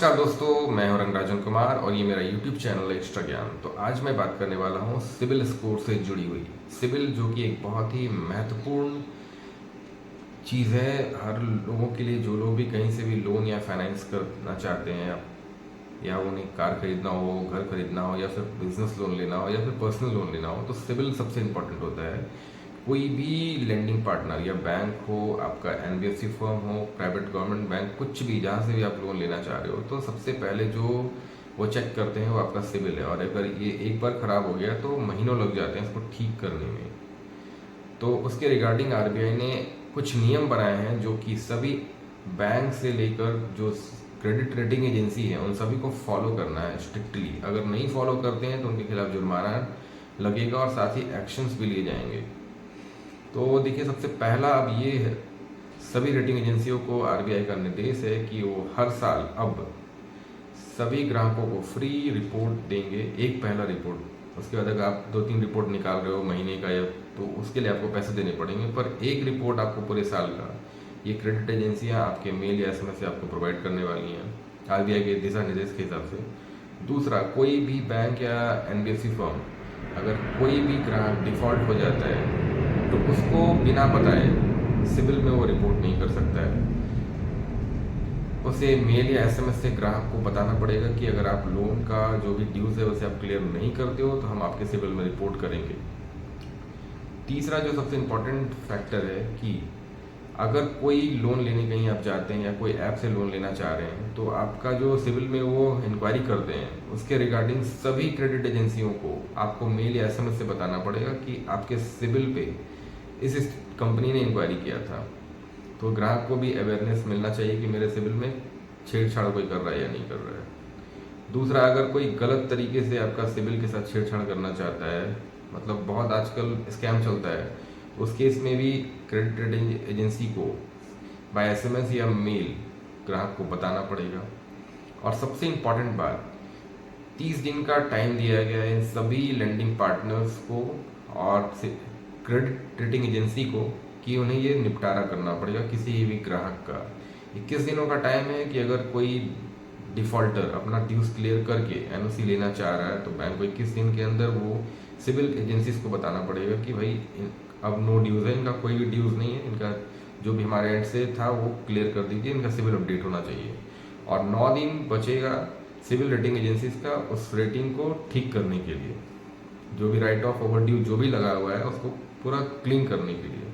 नमस्कार दोस्तों, मैं हूं रंगराजन कुमार और ये मेरा YouTube चैनल है एक्स्ट्रा ज्ञान। तो आज मैं बात करने वाला हूं सिबिल स्कोर से जुड़ी हुई। सिबिल जो कि एक बहुत ही महत्वपूर्ण चीज़ है हर लोगों के लिए, जो लोग भी कहीं से भी लोन या फाइनेंस करना चाहते हैं, या उन्हें कार खरीदना हो, घर खरीदना हो, या फिर बिजनेस लोन लेना हो, या फिर पर्सनल लोन लेना हो, तो सिबिल सबसे इम्पोर्टेंट होता है। कोई भी लेंडिंग पार्टनर या बैंक हो, आपका एनबीएफसी फर्म हो, प्राइवेट गवर्नमेंट बैंक, कुछ भी जहाँ से भी आप लोन लेना चाह रहे हो, तो सबसे पहले जो वो चेक करते हैं वो आपका सिबिल है। और अगर ये एक बार ख़राब हो गया तो महीनों लग जाते हैं इसको ठीक करने में। तो उसके रिगार्डिंग आरबीआई ने कुछ नियम बनाए हैं जो कि सभी बैंक से लेकर जो क्रेडिट रेटिंग एजेंसी है उन सभी को फॉलो करना है स्ट्रिक्टली। अगर नहीं फॉलो करते हैं तो उनके खिलाफ जुर्माना लगेगा और साथ ही एक्शंस भी लिए जाएंगे। तो देखिए, सबसे पहला अब ये है, सभी रेटिंग एजेंसियों को आरबीआई का निर्देश है कि वो हर साल अब सभी ग्राहकों को फ्री रिपोर्ट देंगे। एक पहला रिपोर्ट, उसके बाद अगर आप 2-3 रिपोर्ट निकाल रहे हो महीने का, या तो उसके लिए आपको पैसे देने पड़ेंगे, पर एक रिपोर्ट आपको पूरे साल का ये क्रेडिट एजेंसियां आपके मेल या एसएमएस से आपको प्रोवाइड करने वाली हैं आरबीआई के दिशा निर्देश के हिसाब से। दूसरा, कोई भी बैंक या एनबीएफसी फर्म, अगर कोई भी ग्राहक डिफॉल्ट हो जाता है तो उसको बिना बताए सिबिल में वो रिपोर्ट नहीं कर सकता है। उसे मेल या एसएमएस से ग्राहक को बताना पड़ेगा कि अगर आप लोन का जो भी ड्यूज है उसे आप क्लियर नहीं करते हो तो हम आपके सिबिल में रिपोर्ट करेंगे। तीसरा जो सबसे इम्पोर्टेंट फैक्टर है कि अगर कोई लोन लेने कहीं आप जाते हैं या कोई ऐप से लोन लेना चाह रहे हैं, तो आपका जो सिविल में वो इंक्वायरी करते हैं उसके रिगार्डिंग सभी क्रेडिट एजेंसियों को आपको मेल या एसएमएस से बताना पड़ेगा कि आपके सिविल पे इस कंपनी ने इंक्वायरी किया था। तो ग्राहक को भी अवेयरनेस मिलना चाहिए कि मेरे सिविल में छेड़छाड़ कोई कर रहा है या नहीं कर रहा है। दूसरा, अगर कोई गलत तरीके से आपका सिविल के साथ छेड़छाड़ करना चाहता है, मतलब बहुत आजकल स्कैम चलता है, उस केस में भी क्रेडिट रेटिंग एजेंसी को बाय एसएमएस या मेल ग्राहक को बताना पड़ेगा। और सबसे इम्पॉर्टेंट बात, 30 दिन का टाइम दिया गया है इन सभी लेंडिंग पार्टनर्स को और क्रेडिट रेटिंग एजेंसी को कि उन्हें ये निपटारा करना पड़ेगा किसी भी ग्राहक का। 21 दिनों का टाइम है कि अगर कोई डिफॉल्टर अपना ड्यूज क्लियर करके एनओसी लेना चाह रहा है तो बैंक को 21 दिन के अंदर वो सिविल एजेंसीज को बताना पड़ेगा कि भाई अब नो ड्यूज है, इनका कोई भी ड्यूज नहीं है, इनका जो भी हमारे एंड से था वो क्लियर कर दीजिए, इनका सिविल अपडेट होना चाहिए। और 9 दिन बचेगा सिविल रेटिंग एजेंसीज का उस रेटिंग को ठीक करने के लिए, जो भी राइट ऑफ ओवर ड्यू जो भी लगा हुआ है उसको पूरा क्लीन करने के लिए।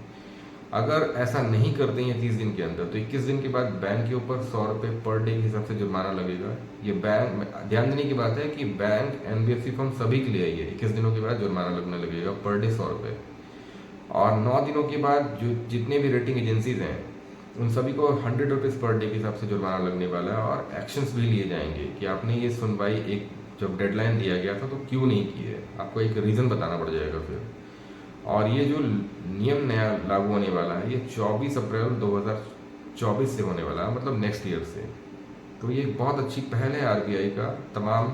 अगर ऐसा नहीं करते हैं 30 दिन के अंदर तो 21 दिन के बाद बैंक के ऊपर 100 रुपये पर डे के हिसाब से जुर्माना लगेगा। ये बैंक, ध्यान देने की बात है कि बैंक एनबीएफसी फर्म सभी के लिए है, 21 दिनों के बाद जुर्माना लगने लगेगा पर डे 100 रुपये। और 9 दिनों के बाद जो जितने भी रेटिंग एजेंसीज हैं उन सभी को 100 रुपीज़ पर डे के हिसाब से जुर्माना लगने वाला है। और एक्शंस भी लिए जाएंगे कि आपने ये सुनवाई एक जब डेडलाइन दिया गया था तो क्यों नहीं की है, आपको एक रीज़न बताना पड़ जाएगा फिर। और ये जो नियम नया लागू होने वाला है ये 24 अप्रैल 2024 से होने वाला है, मतलब नेक्स्ट ईयर से। तो ये एक बहुत अच्छी पहल है आरबीआई का तमाम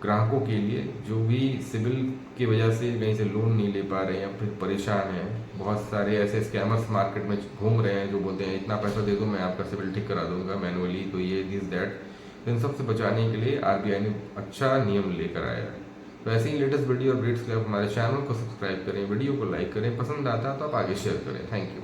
ग्राहकों के लिए जो भी सिविल की वजह से कहीं से लोन नहीं ले पा रहे हैं या फिर परेशान हैं। बहुत सारे ऐसे स्कैमर्स मार्केट में घूम रहे हैं जो बोलते हैं इतना पैसा दे दो मैं आपका सिविल ठीक करा दूंगा मैनुअली, तो ये दिस दैट। तो इन सब से बचाने के लिए आरबीआई ने अच्छा नियम लेकर आया है। तो ऐसे ही लेटेस्ट वीडियो और अपडेट्स के लिए आप हमारे चैनल को सब्सक्राइब करें, वीडियो को लाइक करें, पसंद आता है तो आप आगे शेयर करें। Thank you.